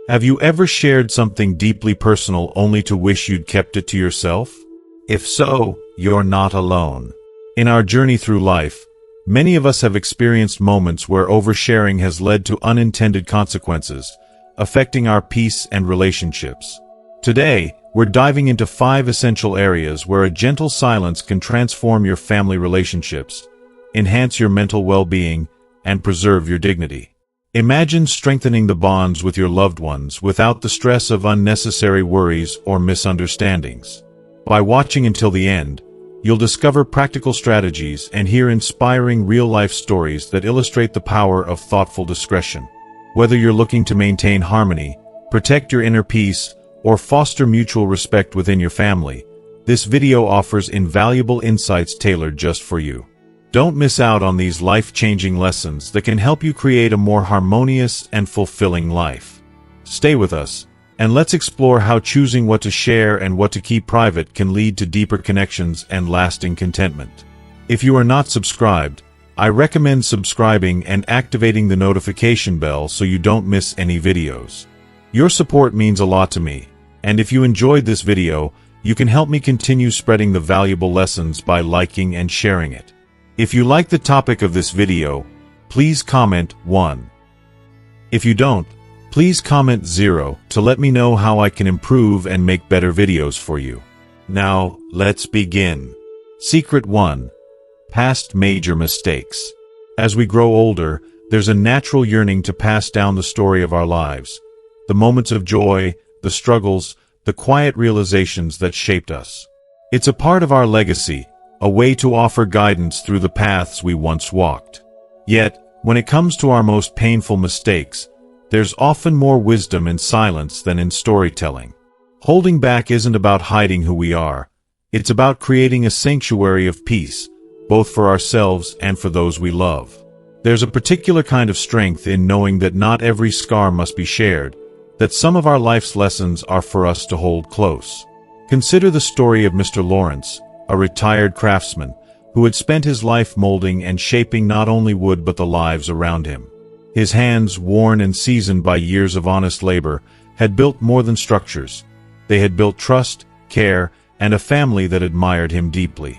Have you ever shared something deeply personal only to wish you'd kept it to yourself? If so, you're not alone. In our journey through life, many of us have experienced moments where oversharing has led to unintended consequences, affecting our peace and relationships. Today, we're diving into 5 essential areas where a gentle silence can transform your family relationships, enhance your mental well-being, and preserve your dignity. Imagine strengthening the bonds with your loved ones without the stress of unnecessary worries or misunderstandings. By watching until the end, you'll discover practical strategies and hear inspiring real-life stories that illustrate the power of thoughtful discretion. Whether you're looking to maintain harmony, protect your inner peace, or foster mutual respect within your family, this video offers invaluable insights tailored just for you. Don't miss out on these life-changing lessons that can help you create a more harmonious and fulfilling life. Stay with us, and let's explore how choosing what to share and what to keep private can lead to deeper connections and lasting contentment. If you are not subscribed, I recommend subscribing and activating the notification bell so you don't miss any videos. Your support means a lot to me, and if you enjoyed this video, you can help me continue spreading the valuable lessons by liking and sharing it. If you like the topic of this video, please comment 1. If you don't, please comment 0 to let me know how I can improve and make better videos for you. Now, let's begin. Secret 1. Past major mistakes. As we grow older, there's a natural yearning to pass down the story of our lives. The moments of joy, the struggles, the quiet realizations that shaped us. It's a part of our legacy, a way to offer guidance through the paths we once walked. Yet, when it comes to our most painful mistakes, there's often more wisdom in silence than in storytelling. Holding back isn't about hiding who we are. It's about creating a sanctuary of peace, both for ourselves and for those we love. There's a particular kind of strength in knowing that not every scar must be shared, that some of our life's lessons are for us to hold close. Consider the story of Mr. Lawrence, a retired craftsman, who had spent his life molding and shaping not only wood but the lives around him. His hands, worn and seasoned by years of honest labor, had built more than structures. They had built trust, care, and a family that admired him deeply.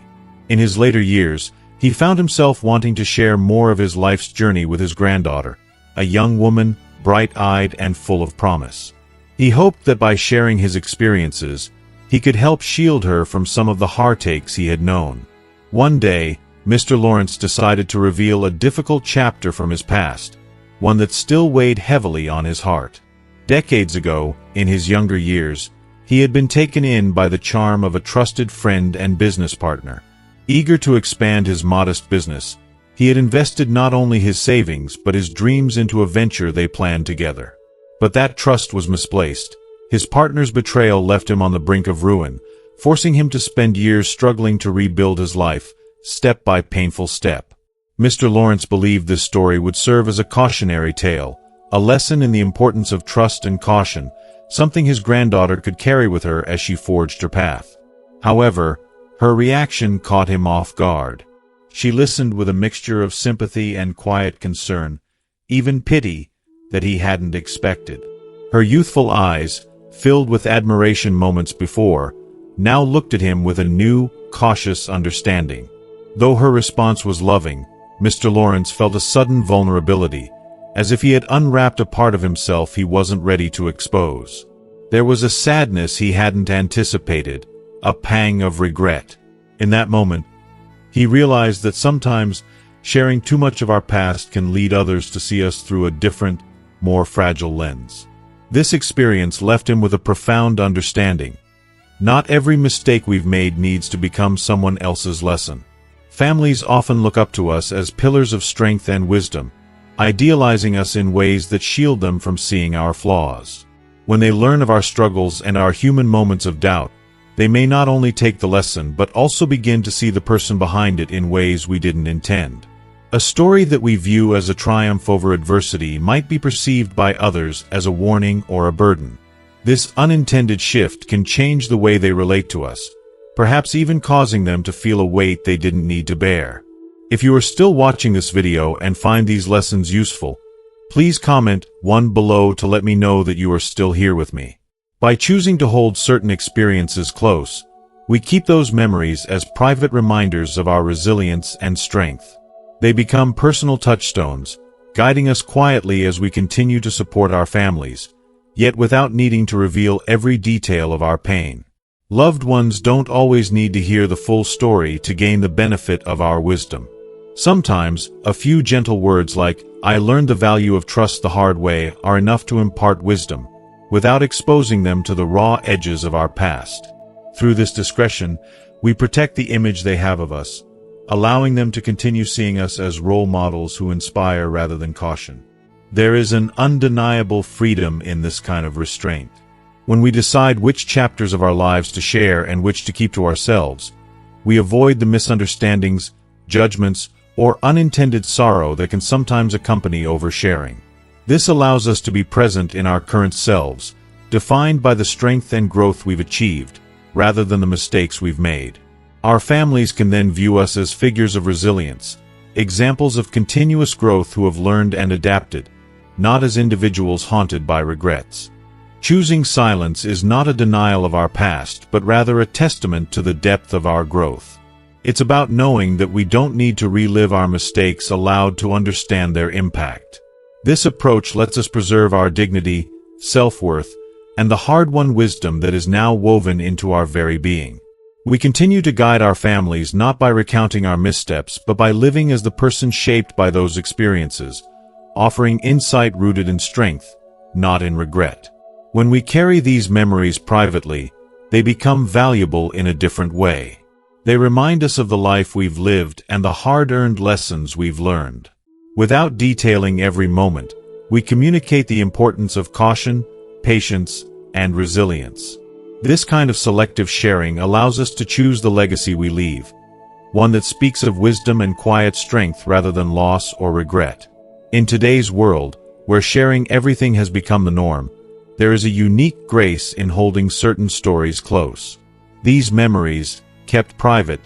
In his later years, he found himself wanting to share more of his life's journey with his granddaughter, a young woman, bright-eyed and full of promise. He hoped that by sharing his experiences, he could help shield her from some of the heartaches he had known. One day, Mr. Lawrence decided to reveal a difficult chapter from his past, one that still weighed heavily on his heart. Decades ago, in his younger years, he had been taken in by the charm of a trusted friend and business partner. Eager to expand his modest business, he had invested not only his savings but his dreams into a venture they planned together. But that trust was misplaced. His partner's betrayal left him on the brink of ruin, forcing him to spend years struggling to rebuild his life, step by painful step. Mr. Lawrence believed this story would serve as a cautionary tale, a lesson in the importance of trust and caution, something his granddaughter could carry with her as she forged her path. However, her reaction caught him off guard. She listened with a mixture of sympathy and quiet concern, even pity, that he hadn't expected. Her youthful eyes, filled with admiration moments before, now looked at him with a new, cautious understanding. Though her response was loving, Mr. Lawrence felt a sudden vulnerability, as if he had unwrapped a part of himself he wasn't ready to expose. There was a sadness he hadn't anticipated, a pang of regret. In that moment, he realized that sometimes sharing too much of our past can lead others to see us through a different, more fragile lens. This experience left him with a profound understanding. Not every mistake we've made needs to become someone else's lesson. Families often look up to us as pillars of strength and wisdom, idealizing us in ways that shield them from seeing our flaws. When they learn of our struggles and our human moments of doubt, they may not only take the lesson but also begin to see the person behind it in ways we didn't intend. A story that we view as a triumph over adversity might be perceived by others as a warning or a burden. This unintended shift can change the way they relate to us, perhaps even causing them to feel a weight they didn't need to bear. If you are still watching this video and find these lessons useful, Please comment one below to let me know that you are still here with me. By choosing to hold certain experiences close, we keep those memories as private reminders of our resilience and strength. They become personal touchstones, guiding us quietly as we continue to support our families, yet without needing to reveal every detail of our pain. Loved ones don't always need to hear the full story to gain the benefit of our wisdom. Sometimes, a few gentle words like, "I learned the value of trust the hard way," are enough to impart wisdom, without exposing them to the raw edges of our past. Through this discretion, we protect the image they have of us, allowing them to continue seeing us as role models who inspire rather than caution. There is an undeniable freedom in this kind of restraint. When we decide which chapters of our lives to share and which to keep to ourselves, we avoid the misunderstandings, judgments, or unintended sorrow that can sometimes accompany oversharing. This allows us to be present in our current selves, defined by the strength and growth we've achieved, rather than the mistakes we've made. Our families can then view us as figures of resilience, examples of continuous growth who have learned and adapted, not as individuals haunted by regrets. Choosing silence is not a denial of our past, but rather a testament to the depth of our growth. It's about knowing that we don't need to relive our mistakes aloud to understand their impact. This approach lets us preserve our dignity, self-worth, and the hard-won wisdom that is now woven into our very being. We continue to guide our families not by recounting our missteps, but by living as the person shaped by those experiences, offering insight rooted in strength, not in regret. When we carry these memories privately, they become valuable in a different way. They remind us of the life we've lived and the hard-earned lessons we've learned. Without detailing every moment, we communicate the importance of caution, patience, and resilience. This kind of selective sharing allows us to choose the legacy we leave, one that speaks of wisdom and quiet strength rather than loss or regret. In today's world, where sharing everything has become the norm, there is a unique grace in holding certain stories close. These memories, kept private,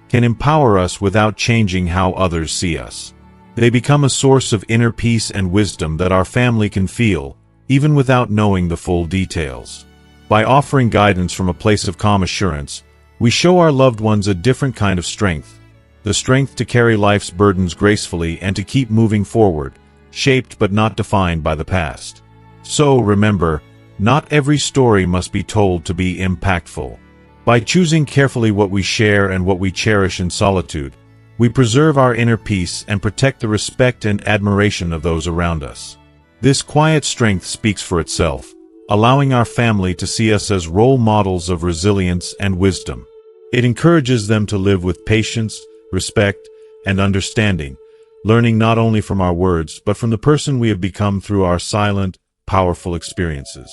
can empower us without changing how others see us. They become a source of inner peace and wisdom that our family can feel, even without knowing the full details. By offering guidance from a place of calm assurance, we show our loved ones a different kind of strength, the strength to carry life's burdens gracefully and to keep moving forward, shaped but not defined by the past. So remember, not every story must be told to be impactful. By choosing carefully what we share and what we cherish in solitude, we preserve our inner peace and protect the respect and admiration of those around us. This quiet strength speaks for itself, allowing our family to see us as role models of resilience and wisdom. It encourages them to live with patience, respect, and understanding, learning not only from our words, but from the person we have become through our silent, powerful experiences.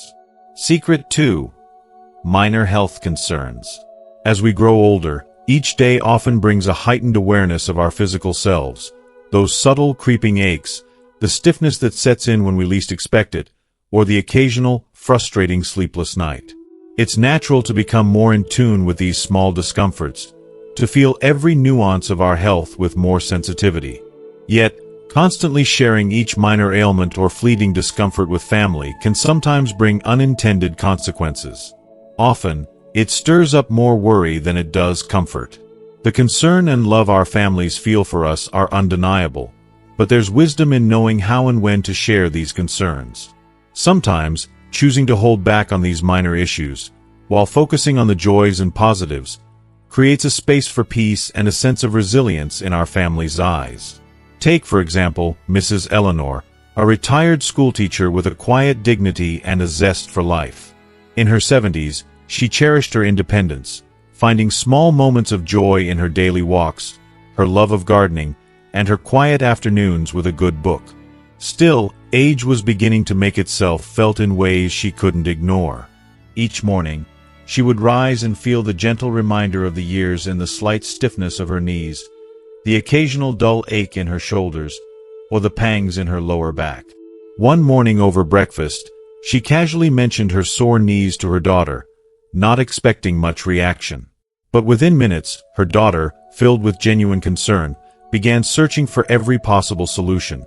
Secret 2. Minor health concerns. As we grow older, each day often brings a heightened awareness of our physical selves, those subtle creeping aches, the stiffness that sets in when we least expect it, or the occasional, frustrating sleepless night. It's natural to become more in tune with these small discomforts, to feel every nuance of our health with more sensitivity. Yet, constantly sharing each minor ailment or fleeting discomfort with family can sometimes bring unintended consequences. Often, it stirs up more worry than it does comfort. The concern and love our families feel for us are undeniable, but there's wisdom in knowing how and when to share these concerns. Sometimes, choosing to hold back on these minor issues, while focusing on the joys and positives, creates a space for peace and a sense of resilience in our family's eyes. Take, for example, Mrs. Eleanor, a retired schoolteacher with a quiet dignity and a zest for life. In her 70s, she cherished her independence, finding small moments of joy in her daily walks, her love of gardening, and her quiet afternoons with a good book. Still, age was beginning to make itself felt in ways she couldn't ignore. Each morning, she would rise and feel the gentle reminder of the years in the slight stiffness of her knees, the occasional dull ache in her shoulders, or the pangs in her lower back. One morning over breakfast, she casually mentioned her sore knees to her daughter, not expecting much reaction. But within minutes, her daughter, filled with genuine concern, began searching for every possible solution.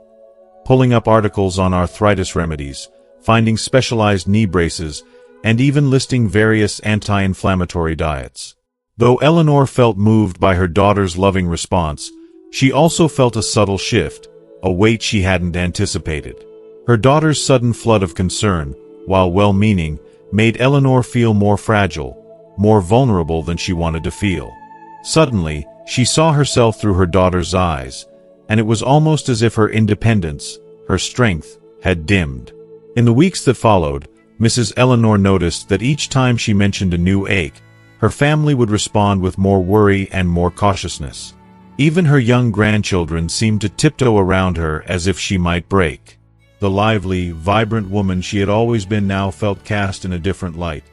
pulling up articles on arthritis remedies, finding specialized knee braces, and even listing various anti-inflammatory diets. Though Eleanor felt moved by her daughter's loving response, she also felt a subtle shift, a weight she hadn't anticipated. Her daughter's sudden flood of concern, while well-meaning, made Eleanor feel more fragile, more vulnerable than she wanted to feel. Suddenly, she saw herself through her daughter's eyes, and it was almost as if her independence, her strength, had dimmed. In the weeks that followed, Mrs. Eleanor noticed that each time she mentioned a new ache, her family would respond with more worry and more cautiousness. Even her young grandchildren seemed to tiptoe around her as if she might break. The lively, vibrant woman she had always been now felt cast in a different light.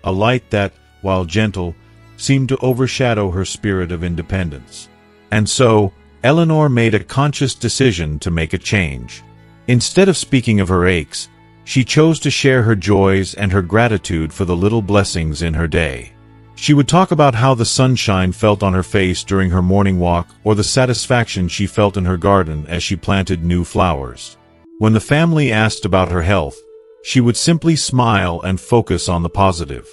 A light that, while gentle, seemed to overshadow her spirit of independence. And so, Eleanor made a conscious decision to make a change. Instead of speaking of her aches, she chose to share her joys and her gratitude for the little blessings in her day. She would talk about how the sunshine felt on her face during her morning walk or the satisfaction she felt in her garden as she planted new flowers. When the family asked about her health, she would simply smile and focus on the positive.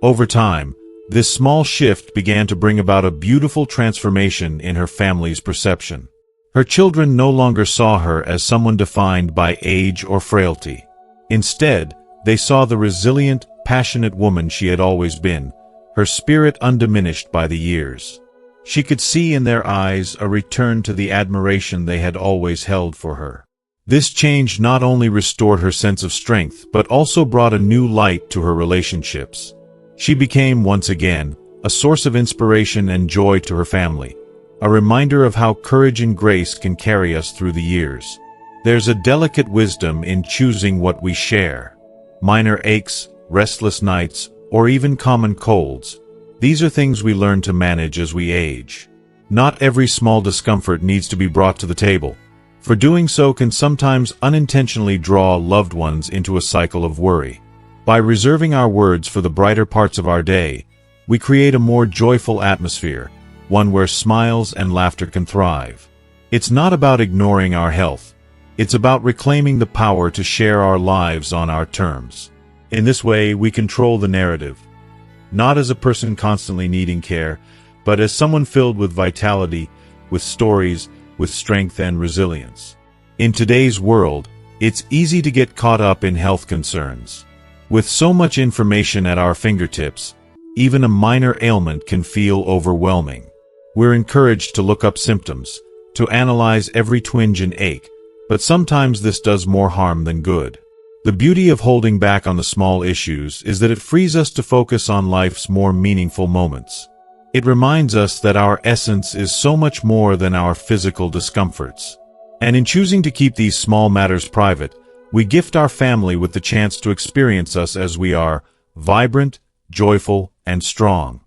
Over time, this small shift began to bring about a beautiful transformation in her family's perception. Her children no longer saw her as someone defined by age or frailty. Instead, they saw the resilient, passionate woman she had always been, her spirit undiminished by the years. She could see in their eyes a return to the admiration they had always held for her. This change not only restored her sense of strength but also brought a new light to her relationships. She became, once again, a source of inspiration and joy to her family, a reminder of how courage and grace can carry us through the years. There's a delicate wisdom in choosing what we share. Minor aches, restless nights, or even common colds. These are things we learn to manage as we age. Not every small discomfort needs to be brought to the table, for doing so can sometimes unintentionally draw loved ones into a cycle of worry. By reserving our words for the brighter parts of our day, we create a more joyful atmosphere, one where smiles and laughter can thrive. It's not about ignoring our health. It's about reclaiming the power to share our lives on our terms. In this way, we control the narrative, not as a person constantly needing care, but as someone filled with vitality, with stories, with strength and resilience. In today's world, it's easy to get caught up in health concerns. With so much information at our fingertips, even a minor ailment can feel overwhelming. We're encouraged to look up symptoms, to analyze every twinge and ache, but sometimes this does more harm than good. The beauty of holding back on the small issues is that it frees us to focus on life's more meaningful moments. It reminds us that our essence is so much more than our physical discomforts. And in choosing to keep these small matters private, we gift our family with the chance to experience us as we are, vibrant, joyful, and strong.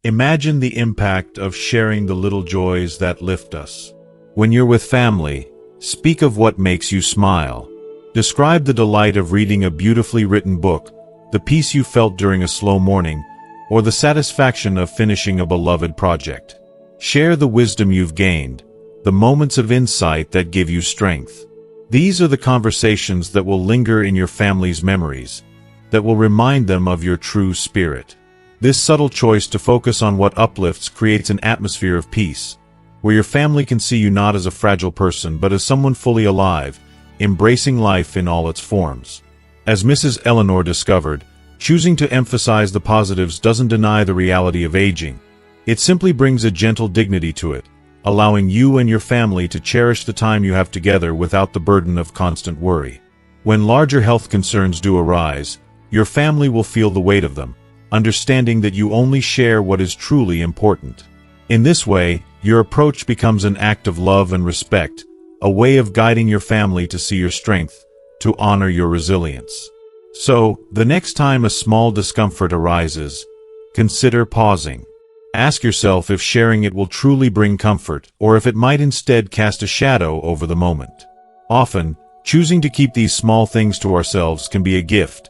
Imagine the impact of sharing the little joys that lift us. When you're with family, speak of what makes you smile. Describe the delight of reading a beautifully written book, the peace you felt during a slow morning, or the satisfaction of finishing a beloved project. Share the wisdom you've gained, the moments of insight that give you strength. These are the conversations that will linger in your family's memories, that will remind them of your true spirit. This subtle choice to focus on what uplifts creates an atmosphere of peace, where your family can see you not as a fragile person but as someone fully alive, embracing life in all its forms. As Mrs. Eleanor discovered, choosing to emphasize the positives doesn't deny the reality of aging. It simply brings a gentle dignity to it, allowing you and your family to cherish the time you have together without the burden of constant worry. When larger health concerns do arise, your family will feel the weight of them, understanding that you only share what is truly important. In this way, your approach becomes an act of love and respect, a way of guiding your family to see your strength, to honor your resilience. So, the next time a small discomfort arises, consider pausing. Ask yourself if sharing it will truly bring comfort, or if it might instead cast a shadow over the moment. Often, choosing to keep these small things to ourselves can be a gift,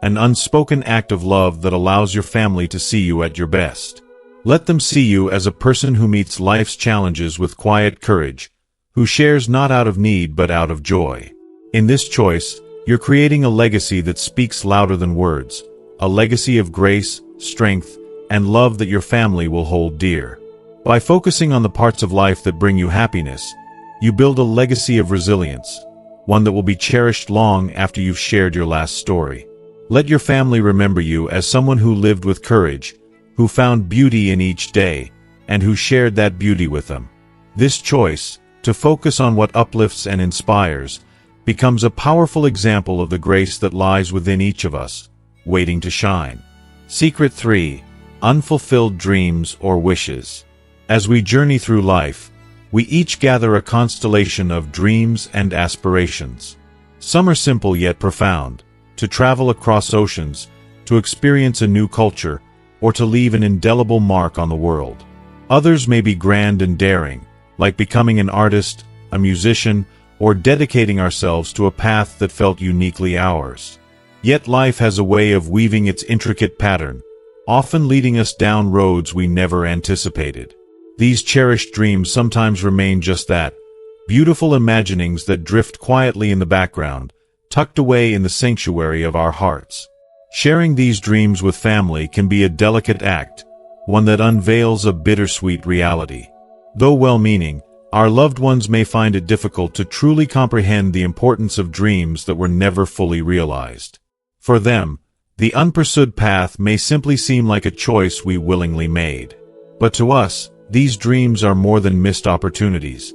an unspoken act of love that allows your family to see you at your best. Let them see you as a person who meets life's challenges with quiet courage, who shares not out of need but out of joy. In this choice, you're creating a legacy that speaks louder than words, a legacy of grace, strength, and love that your family will hold dear. By focusing on the parts of life that bring you happiness, you build a legacy of resilience, one that will be cherished long after you've shared your last story. Let your family remember you as someone who lived with courage, who found beauty in each day, and who shared that beauty with them. This choice, to focus on what uplifts and inspires, becomes a powerful example of the grace that lies within each of us, waiting to shine. Secret 3. Unfulfilled dreams or wishes. As we journey through life, we each gather a constellation of dreams and aspirations. Some are simple yet profound: to travel across oceans, to experience a new culture, or to leave an indelible mark on the world. Others may be grand and daring, like becoming an artist, a musician, or dedicating ourselves to a path that felt uniquely ours. Yet life has a way of weaving its intricate pattern, often leading us down roads we never anticipated. These cherished dreams sometimes remain just that, beautiful imaginings that drift quietly in the background, tucked away in the sanctuary of our hearts. Sharing these dreams with family can be a delicate act, one that unveils a bittersweet reality. Though well-meaning, our loved ones may find it difficult to truly comprehend the importance of dreams that were never fully realized. For them, the unpursued path may simply seem like a choice we willingly made. But to us, these dreams are more than missed opportunities.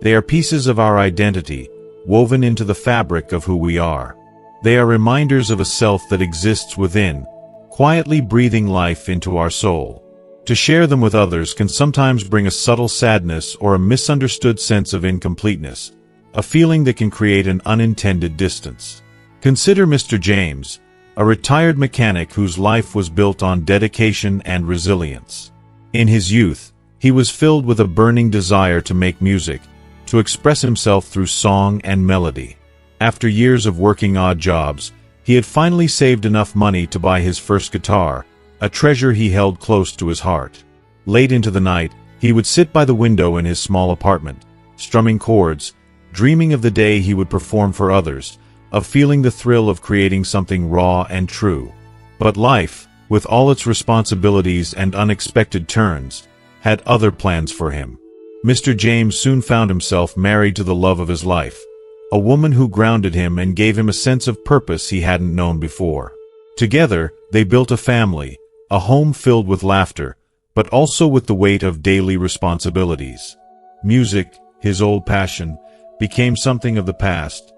They are pieces of our identity, woven into the fabric of who we are. They are reminders of a self that exists within, quietly breathing life into our soul. To share them with others can sometimes bring a subtle sadness or a misunderstood sense of incompleteness, a feeling that can create an unintended distance. Consider Mr. James, a retired mechanic whose life was built on dedication and resilience. In his youth, he was filled with a burning desire to make music, to express himself through song and melody. After years of working odd jobs, he had finally saved enough money to buy his first guitar, a treasure he held close to his heart. Late into the night, he would sit by the window in his small apartment, strumming chords, dreaming of the day he would perform for others, of feeling the thrill of creating something raw and true. But life, with all its responsibilities and unexpected turns, had other plans for him. Mr. James soon found himself married to the love of his life, a woman who grounded him and gave him a sense of purpose he hadn't known before. Together, they built a family, a home filled with laughter, but also with the weight of daily responsibilities. Music, his old passion, became something of the past,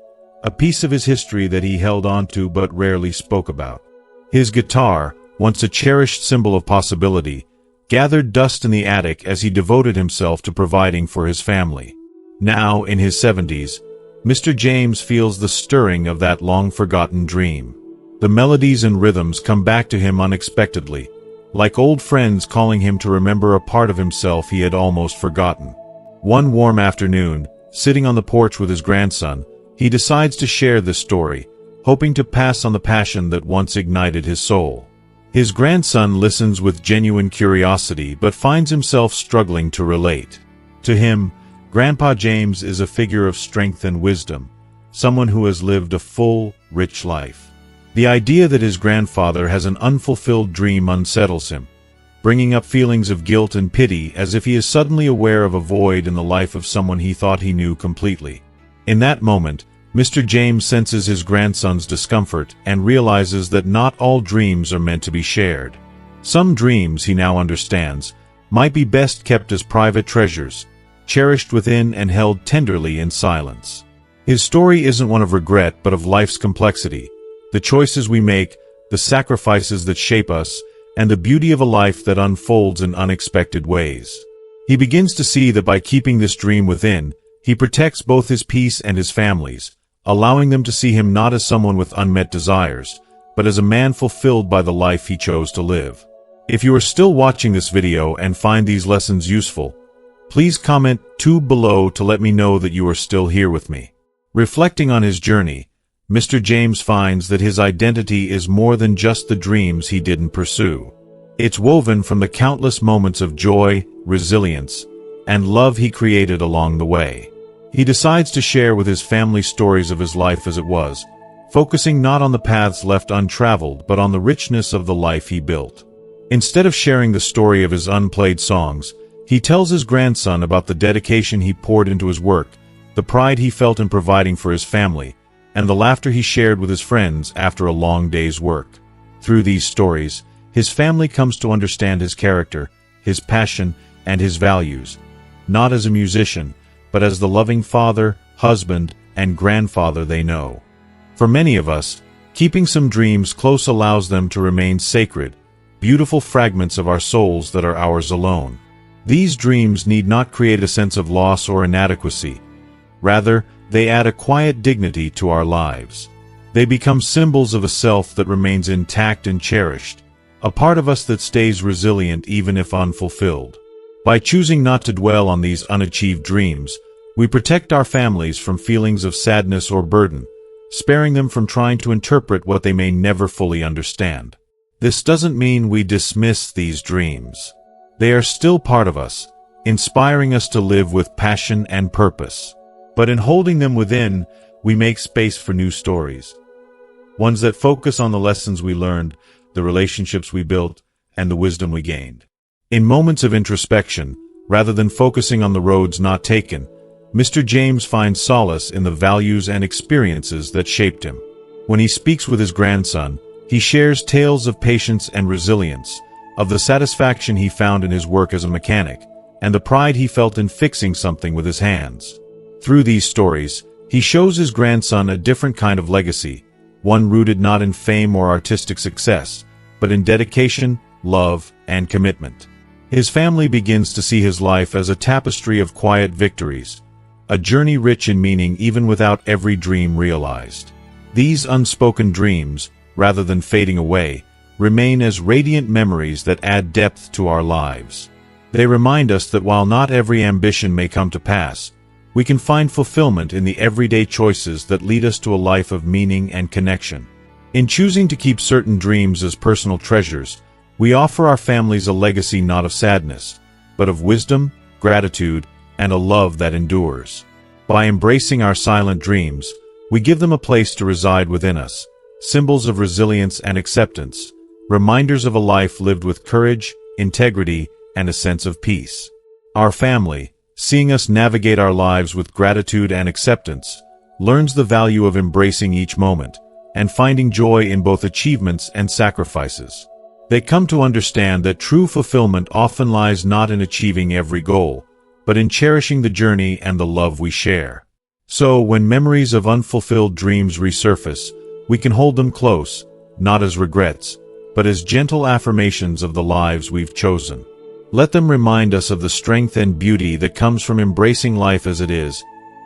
a piece of his history that he held on to but rarely spoke about. His guitar, once a cherished symbol of possibility, gathered dust in the attic as he devoted himself to providing for his family. Now, in his 70s, Mr. James feels the stirring of that long-forgotten dream. The melodies and rhythms come back to him unexpectedly, like old friends calling him to remember a part of himself he had almost forgotten. One warm afternoon, sitting on the porch with his grandson, he decides to share this story, hoping to pass on the passion that once ignited his soul. His grandson listens with genuine curiosity but finds himself struggling to relate. To him, Grandpa James is a figure of strength and wisdom, someone who has lived a full, rich life. The idea that his grandfather has an unfulfilled dream unsettles him, bringing up feelings of guilt and pity as if he is suddenly aware of a void in the life of someone he thought he knew completely. In that moment, Mr. James senses his grandson's discomfort and realizes that not all dreams are meant to be shared. Some dreams, he now understands, might be best kept as private treasures, cherished within and held tenderly in silence. His story isn't one of regret but of life's complexity, the choices we make, the sacrifices that shape us, and the beauty of a life that unfolds in unexpected ways. He begins to see that by keeping this dream within, he protects both his peace and his family's, allowing them to see him not as someone with unmet desires, but as a man fulfilled by the life he chose to live. If you are still watching this video and find these lessons useful, please comment 2 below to let me know that you are still here with me. Reflecting on his journey, Mr. James finds that his identity is more than just the dreams he didn't pursue. It's woven from the countless moments of joy, resilience, and love he created along the way. He decides to share with his family stories of his life as it was, focusing not on the paths left untraveled but on the richness of the life he built. Instead of sharing the story of his unplayed songs, he tells his grandson about the dedication he poured into his work, the pride he felt in providing for his family, and the laughter he shared with his friends after a long day's work. Through these stories, his family comes to understand his character, his passion, and his values, not as a musician, but as the loving father, husband, and grandfather they know. For many of us, keeping some dreams close allows them to remain sacred, beautiful fragments of our souls that are ours alone. These dreams need not create a sense of loss or inadequacy. Rather, they add a quiet dignity to our lives. They become symbols of a self that remains intact and cherished, a part of us that stays resilient even if unfulfilled. By choosing not to dwell on these unachieved dreams, we protect our families from feelings of sadness or burden, sparing them from trying to interpret what they may never fully understand. This doesn't mean we dismiss these dreams. They are still part of us, inspiring us to live with passion and purpose. But in holding them within, we make space for new stories. Ones that focus on the lessons we learned, the relationships we built, and the wisdom we gained. In moments of introspection, rather than focusing on the roads not taken, Mr. James finds solace in the values and experiences that shaped him. When he speaks with his grandson, he shares tales of patience and resilience, of the satisfaction he found in his work as a mechanic, and the pride he felt in fixing something with his hands. Through these stories, he shows his grandson a different kind of legacy, one rooted not in fame or artistic success, but in dedication, love, and commitment. His family begins to see his life as a tapestry of quiet victories, a journey rich in meaning even without every dream realized. These unspoken dreams, rather than fading away, remain as radiant memories that add depth to our lives. They remind us that while not every ambition may come to pass, we can find fulfillment in the everyday choices that lead us to a life of meaning and connection. In choosing to keep certain dreams as personal treasures, we offer our families a legacy not of sadness, but of wisdom, gratitude, and a love that endures. By embracing our silent dreams, we give them a place to reside within us, symbols of resilience and acceptance, reminders of a life lived with courage, integrity, and a sense of peace. Our family, seeing us navigate our lives with gratitude and acceptance, learns the value of embracing each moment and finding joy in both achievements and sacrifices. They come to understand that true fulfillment often lies not in achieving every goal, but in cherishing the journey and the love we share. So, when memories of unfulfilled dreams resurface, we can hold them close, not as regrets, but as gentle affirmations of the lives we've chosen. Let them remind us of the strength and beauty that comes from embracing life as it is,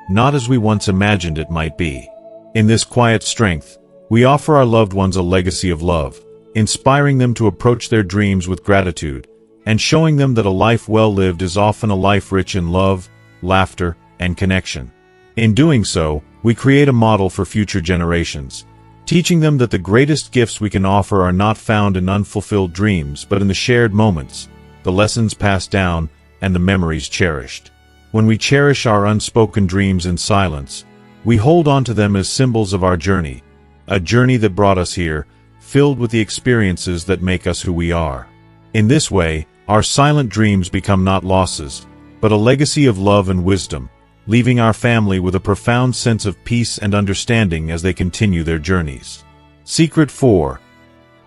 not as we once imagined it might be. In this quiet strength, we offer our loved ones a legacy of love, inspiring them to approach their dreams with gratitude, and showing them that a life well lived is often a life rich in love, laughter, and connection. In doing so, we create a model for future generations, teaching them that the greatest gifts we can offer are not found in unfulfilled dreams but in the shared moments, the lessons passed down, and the memories cherished. When we cherish our unspoken dreams in silence, we hold on to them as symbols of our journey, a journey that brought us here, filled with the experiences that make us who we are. In this way, our silent dreams become not losses, but a legacy of love and wisdom, leaving our family with a profound sense of peace and understanding as they continue their journeys. Secret 4.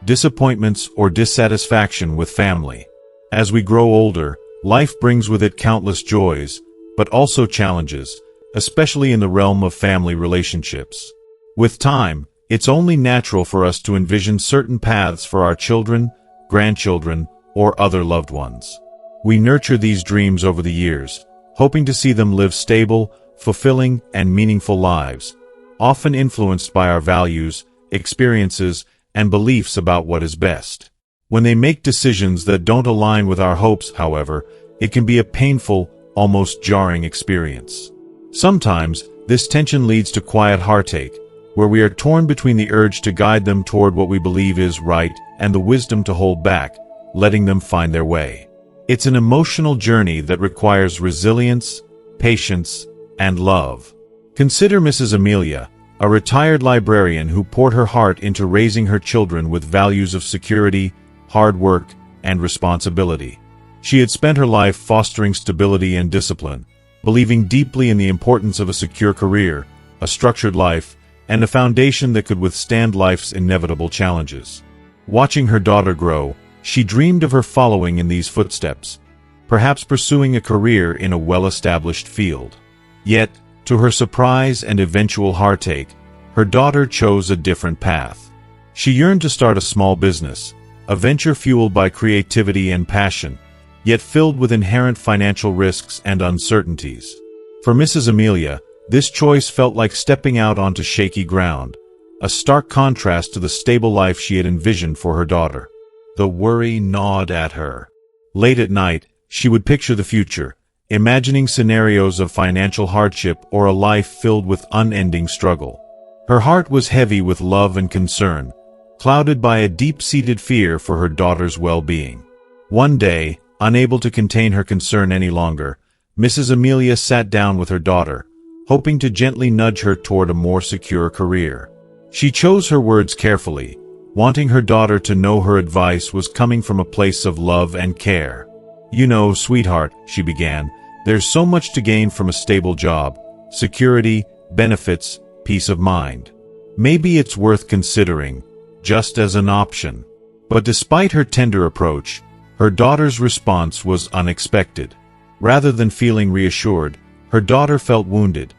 Disappointments or dissatisfaction with family. As we grow older, life brings with it countless joys, but also challenges, especially in the realm of family relationships. With time, it's only natural for us to envision certain paths for our children, grandchildren, or other loved ones. We nurture these dreams over the years, hoping to see them live stable, fulfilling, and meaningful lives, often influenced by our values, experiences, and beliefs about what is best. When they make decisions that don't align with our hopes, however, it can be a painful, almost jarring experience. Sometimes, this tension leads to quiet heartache, where we are torn between the urge to guide them toward what we believe is right and the wisdom to hold back, letting them find their way. It's an emotional journey that requires resilience, patience, and love. Consider Mrs. Amelia, a retired librarian who poured her heart into raising her children with values of security, hard work, and responsibility. She had spent her life fostering stability and discipline, believing deeply in the importance of a secure career, a structured life, and a foundation that could withstand life's inevitable challenges. Watching her daughter grow, she dreamed of her following in these footsteps, perhaps pursuing a career in a well-established field. Yet, to her surprise and eventual heartache, her daughter chose a different path. She yearned to start a small business, a venture fueled by creativity and passion, yet filled with inherent financial risks and uncertainties. For Mrs. Amelia, this choice felt like stepping out onto shaky ground, a stark contrast to the stable life she had envisioned for her daughter. The worry gnawed at her. Late at night, she would picture the future, imagining scenarios of financial hardship or a life filled with unending struggle. Her heart was heavy with love and concern, clouded by a deep-seated fear for her daughter's well-being. One day, unable to contain her concern any longer, Mrs. Amelia sat down with her daughter, hoping to gently nudge her toward a more secure career. She chose her words carefully, wanting her daughter to know her advice was coming from a place of love and care. "You know, sweetheart," she began, "there's so much to gain from a stable job, security, benefits, peace of mind. Maybe it's worth considering, just as an option." But despite her tender approach, her daughter's response was unexpected. Rather than feeling reassured, her daughter felt wounded,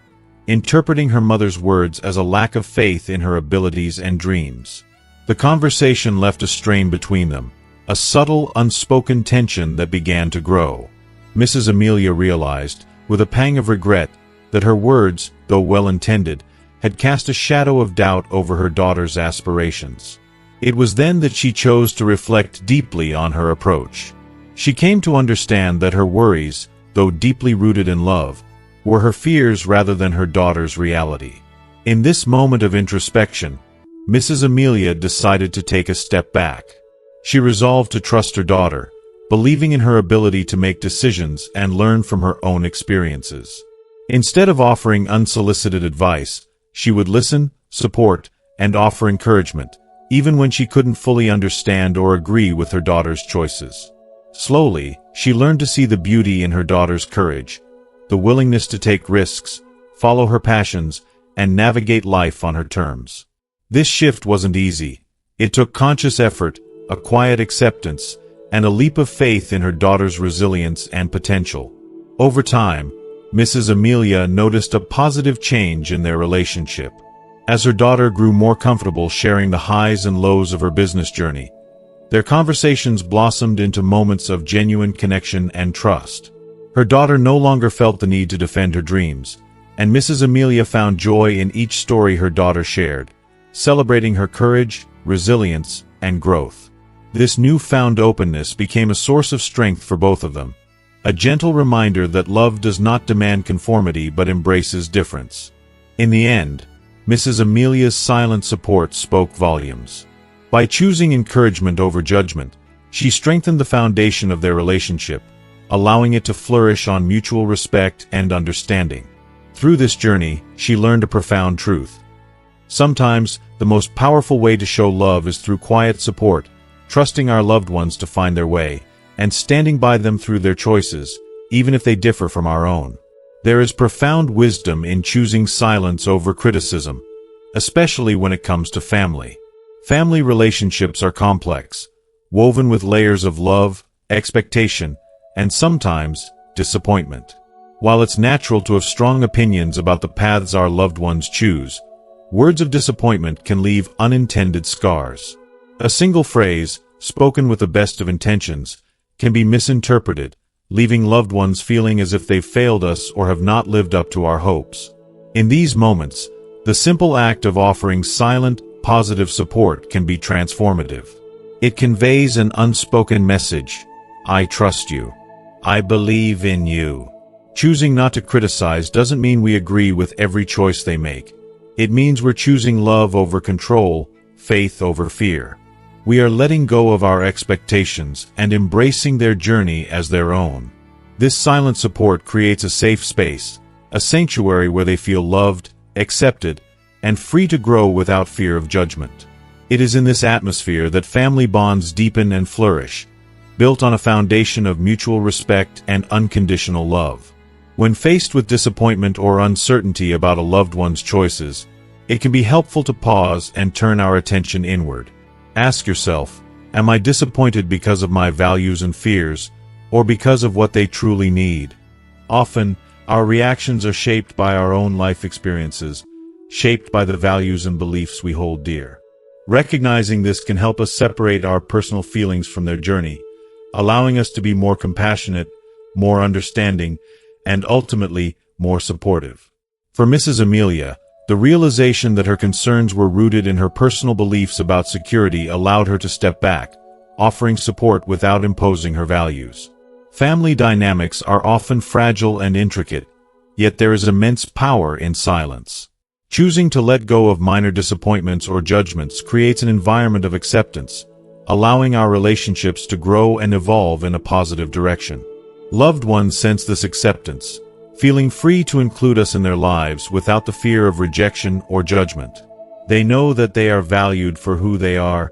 interpreting her mother's words as a lack of faith in her abilities and dreams. The conversation left a strain between them, a subtle, unspoken tension that began to grow. Mrs. Amelia realized, with a pang of regret, that her words, though well-intended, had cast a shadow of doubt over her daughter's aspirations. It was then that she chose to reflect deeply on her approach. She came to understand that her worries, though deeply rooted in love, were her fears rather than her daughter's reality. In this moment of introspection, Mrs. Amelia decided to take a step back. She resolved to trust her daughter, believing in her ability to make decisions and learn from her own experiences. Instead of offering unsolicited advice, she would listen, support, and offer encouragement, even when she couldn't fully understand or agree with her daughter's choices. Slowly, she learned to see the beauty in her daughter's courage, the willingness to take risks, follow her passions, and navigate life on her terms. This shift wasn't easy. It took conscious effort, a quiet acceptance, and a leap of faith in her daughter's resilience and potential. Over time, Mrs. Amelia noticed a positive change in their relationship. As her daughter grew more comfortable sharing the highs and lows of her business journey, their conversations blossomed into moments of genuine connection and trust. Her daughter no longer felt the need to defend her dreams, and Mrs. Amelia found joy in each story her daughter shared, celebrating her courage, resilience, and growth. This newfound openness became a source of strength for both of them, a gentle reminder that love does not demand conformity but embraces difference. In the end, Mrs. Amelia's silent support spoke volumes. By choosing encouragement over judgment, she strengthened the foundation of their relationship, allowing it to flourish on mutual respect and understanding. Through this journey, she learned a profound truth. Sometimes, the most powerful way to show love is through quiet support, trusting our loved ones to find their way, and standing by them through their choices, even if they differ from our own. There is profound wisdom in choosing silence over criticism, especially when it comes to family. Family relationships are complex, woven with layers of love, expectation, and sometimes disappointment. While it's natural to have strong opinions about the paths our loved ones choose, words of disappointment can leave unintended scars. A single phrase, spoken with the best of intentions, can be misinterpreted, leaving loved ones feeling as if they've failed us or have not lived up to our hopes. In these moments, the simple act of offering silent, positive support can be transformative. It conveys an unspoken message: "I trust you. I believe in you." Choosing not to criticize doesn't mean we agree with every choice they make. It means we're choosing love over control, faith over fear. We are letting go of our expectations and embracing their journey as their own. This silent support creates a safe space, a sanctuary where they feel loved, accepted, and free to grow without fear of judgment. It is in this atmosphere that family bonds deepen and flourish, built on a foundation of mutual respect and unconditional love. When faced with disappointment or uncertainty about a loved one's choices, it can be helpful to pause and turn our attention inward. Ask yourself, am I disappointed because of my values and fears, or because of what they truly need? Often, our reactions are shaped by our own life experiences, shaped by the values and beliefs we hold dear. Recognizing this can help us separate our personal feelings from their journey, allowing us to be more compassionate, more understanding, and ultimately, more supportive. For Mrs. Amelia, the realization that her concerns were rooted in her personal beliefs about security allowed her to step back, offering support without imposing her values. Family dynamics are often fragile and intricate, yet there is immense power in silence. Choosing to let go of minor disappointments or judgments creates an environment of acceptance, allowing our relationships to grow and evolve in a positive direction. Loved ones sense this acceptance, feeling free to include us in their lives without the fear of rejection or judgment. They know that they are valued for who they are,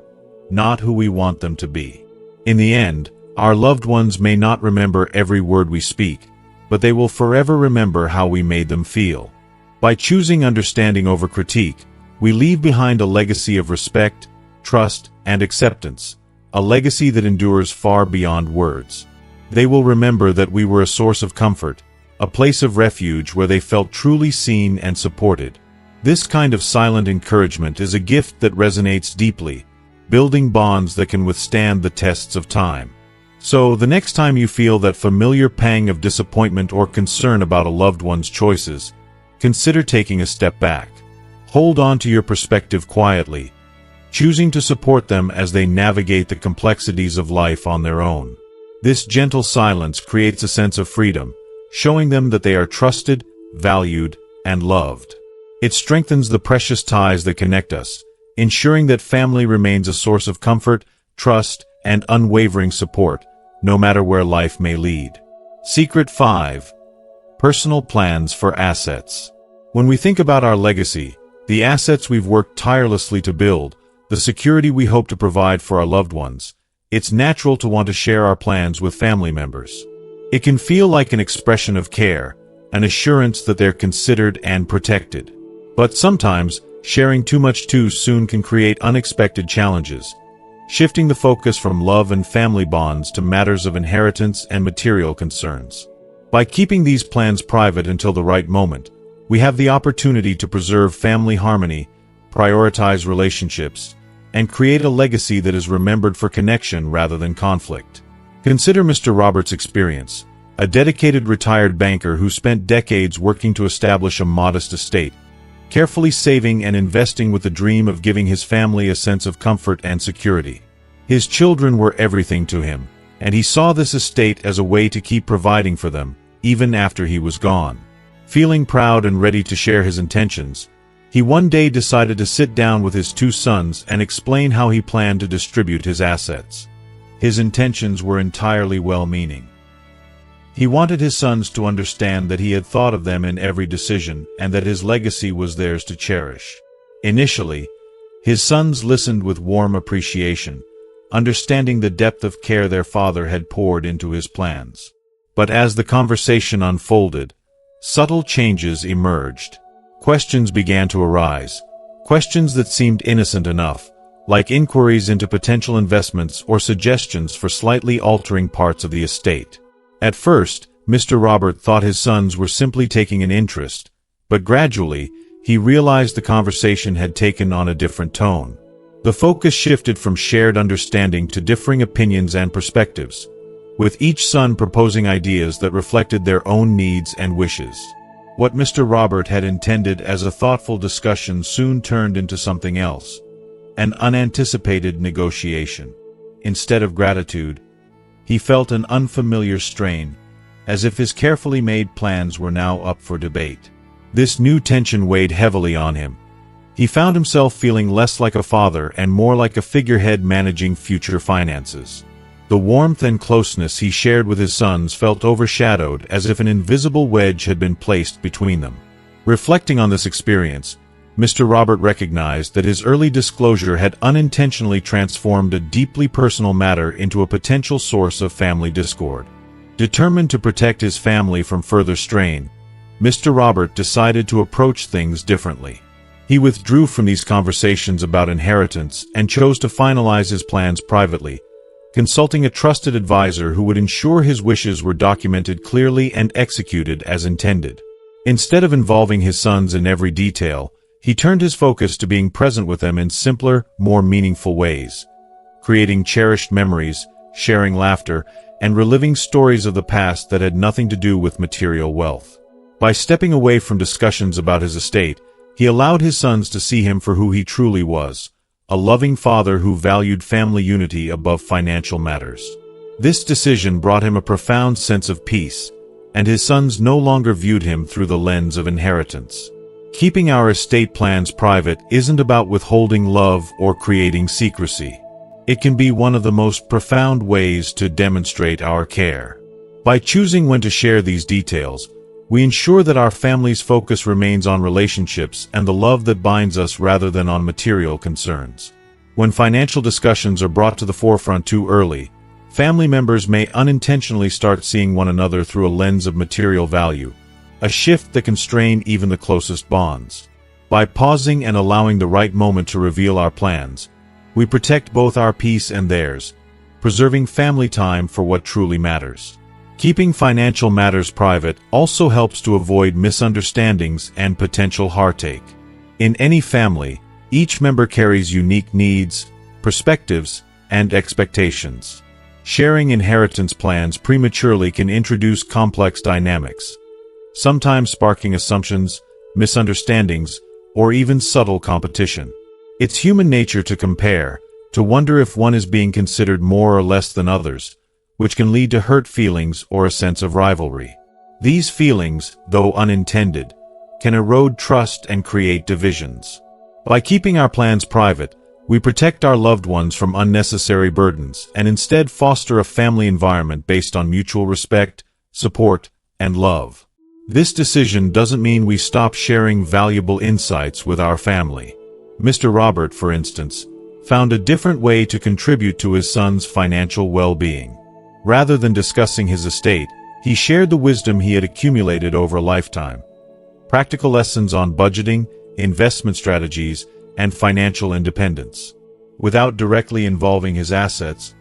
not who we want them to be. In the end, our loved ones may not remember every word we speak, but they will forever remember how we made them feel. By choosing understanding over critique, we leave behind a legacy of respect, trust, and acceptance, a legacy that endures far beyond words. They will remember that we were a source of comfort, a place of refuge where they felt truly seen and supported. This kind of silent encouragement is a gift that resonates deeply, building bonds that can withstand the tests of time. So, the next time you feel that familiar pang of disappointment or concern about a loved one's choices, consider taking a step back. Hold on to your perspective quietly, choosing to support them as they navigate the complexities of life on their own. This gentle silence creates a sense of freedom, showing them that they are trusted, valued, and loved. It strengthens the precious ties that connect us, ensuring that family remains a source of comfort, trust, and unwavering support, no matter where life may lead. Secret 5. Personal plans for assets. When we think about our legacy, the assets we've worked tirelessly to build, the security we hope to provide for our loved ones, it's natural to want to share our plans with family members. It can feel like an expression of care, an assurance that they're considered and protected. But sometimes, sharing too much too soon can create unexpected challenges, shifting the focus from love and family bonds to matters of inheritance and material concerns. By keeping these plans private until the right moment, we have the opportunity to preserve family harmony, prioritize relationships, and create a legacy that is remembered for connection rather than conflict. Consider Mr. Roberts' experience, a dedicated retired banker who spent decades working to establish a modest estate, carefully saving and investing with the dream of giving his family a sense of comfort and security. His children were everything to him, and he saw this estate as a way to keep providing for them, even after he was gone. Feeling proud and ready to share his intentions, he one day decided to sit down with his two sons and explain how he planned to distribute his assets. His intentions were entirely well-meaning. He wanted his sons to understand that he had thought of them in every decision and that his legacy was theirs to cherish. Initially, his sons listened with warm appreciation, understanding the depth of care their father had poured into his plans. But as the conversation unfolded, subtle changes emerged. Questions began to arise, questions that seemed innocent enough, like inquiries into potential investments or suggestions for slightly altering parts of the estate. At first, Mr. Robert thought his sons were simply taking an interest, but gradually, he realized the conversation had taken on a different tone. The focus shifted from shared understanding to differing opinions and perspectives, with each son proposing ideas that reflected their own needs and wishes. What Mr. Robert had intended as a thoughtful discussion soon turned into something else, an unanticipated negotiation. Instead of gratitude, he felt an unfamiliar strain, as if his carefully made plans were now up for debate. This new tension weighed heavily on him. He found himself feeling less like a father and more like a figurehead managing future finances. The warmth and closeness he shared with his sons felt overshadowed as if an invisible wedge had been placed between them. Reflecting on this experience, Mr. Robert recognized that his early disclosure had unintentionally transformed a deeply personal matter into a potential source of family discord. Determined to protect his family from further strain, Mr. Robert decided to approach things differently. He withdrew from these conversations about inheritance and chose to finalize his plans privately, consulting a trusted advisor who would ensure his wishes were documented clearly and executed as intended. Instead of involving his sons in every detail, he turned his focus to being present with them in simpler, more meaningful ways, creating cherished memories, sharing laughter, and reliving stories of the past that had nothing to do with material wealth. By stepping away from discussions about his estate, he allowed his sons to see him for who he truly was, a loving father who valued family unity above financial matters. This decision brought him a profound sense of peace, and his sons no longer viewed him through the lens of inheritance. Keeping our estate plans private isn't about withholding love or creating secrecy. It can be one of the most profound ways to demonstrate our care. By choosing when to share these details, we ensure that our family's focus remains on relationships and the love that binds us rather than on material concerns. When financial discussions are brought to the forefront too early, family members may unintentionally start seeing one another through a lens of material value, a shift that can strain even the closest bonds. By pausing and allowing the right moment to reveal our plans, we protect both our peace and theirs, preserving family time for what truly matters. Keeping financial matters private also helps to avoid misunderstandings and potential heartache. In any family, each member carries unique needs, perspectives, and expectations. Sharing inheritance plans prematurely can introduce complex dynamics, sometimes sparking assumptions, misunderstandings, or even subtle competition. It's human nature to compare, to wonder if one is being considered more or less than others, which can lead to hurt feelings or a sense of rivalry. These feelings, though unintended, can erode trust and create divisions. By keeping our plans private, we protect our loved ones from unnecessary burdens and instead foster a family environment based on mutual respect, support, and love. This decision doesn't mean we stop sharing valuable insights with our family. Mr. Robert, for instance, found a different way to contribute to his son's financial well-being. Rather than discussing his estate, he shared the wisdom he had accumulated over a lifetime. Practical lessons on budgeting, investment strategies, and financial independence. Without directly involving his assets,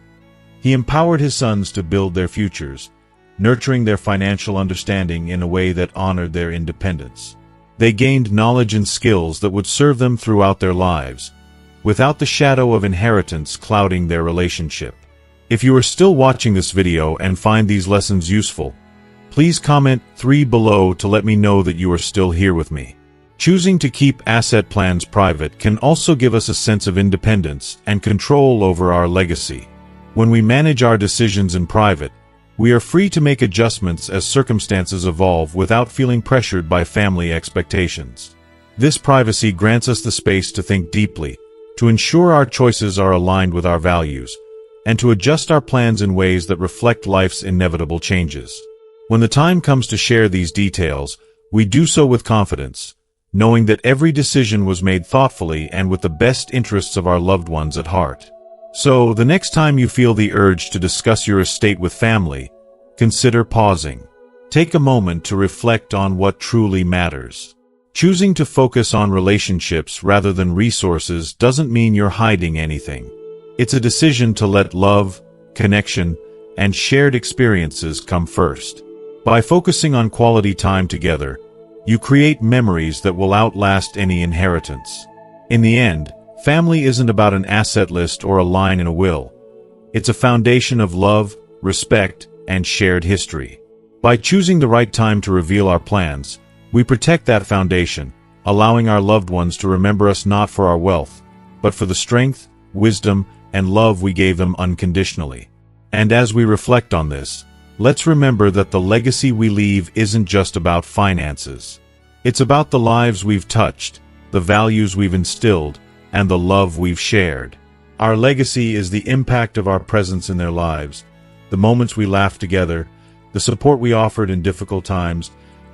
he empowered his sons to build their futures, nurturing their financial understanding in a way that honored their independence. They gained knowledge and skills that would serve them throughout their lives, without the shadow of inheritance clouding their relationship. If you are still watching this video and find these lessons useful, please comment 3 below to let me know that you are still here with me. Choosing to keep asset plans private can also give us a sense of independence and control over our legacy. When we manage our decisions in private, we are free to make adjustments as circumstances evolve without feeling pressured by family expectations. This privacy grants us the space to think deeply, to ensure our choices are aligned with our values, and to adjust our plans in ways that reflect life's inevitable changes. When the time comes to share these details, we do so with confidence, knowing that every decision was made thoughtfully and with the best interests of our loved ones at heart. So, the next time you feel the urge to discuss your estate with family, consider pausing. Take a moment to reflect on what truly matters. Choosing to focus on relationships rather than resources doesn't mean you're hiding anything. It's a decision to let love, connection, and shared experiences come first. By focusing on quality time together, you create memories that will outlast any inheritance. In the end, family isn't about an asset list or a line in a will. It's a foundation of love, respect, and shared history. By choosing the right time to reveal our plans, we protect that foundation, allowing our loved ones to remember us not for our wealth, but for the strength, wisdom, and love we gave them unconditionally. And as we reflect on this, let's remember that the legacy we leave isn't just about finances. It's about the lives we've touched, the values we've instilled, and the love we've shared. Our legacy is the impact of our presence in their lives, the moments we laughed together, the support we offered in difficult times,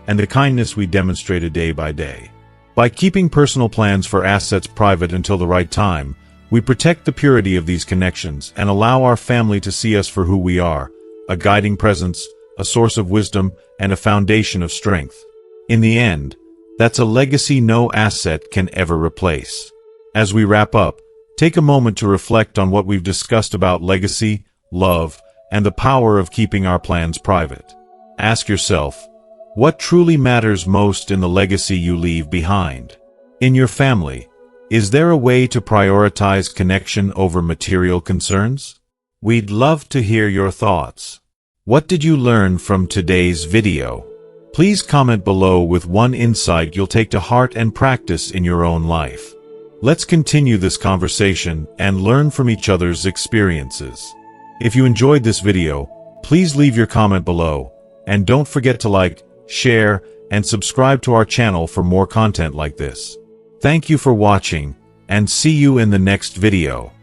and the kindness we demonstrated day by day. By keeping personal plans for assets private until the right time, we protect the purity of these connections and allow our family to see us for who we are, a guiding presence, a source of wisdom, and a foundation of strength. In the end, that's a legacy no asset can ever replace. As we wrap up, take a moment to reflect on what we've discussed about legacy, love, and the power of keeping our plans private. Ask yourself, what truly matters most in the legacy you leave behind? In your family, is there a way to prioritize connection over material concerns? We'd love to hear your thoughts. What did you learn from today's video? Please comment below with one insight you'll take to heart and practice in your own life. Let's continue this conversation and learn from each other's experiences. If you enjoyed this video, please leave your comment below, and don't forget to like, share, and subscribe to our channel for more content like this. Thank you for watching, and see you in the next video.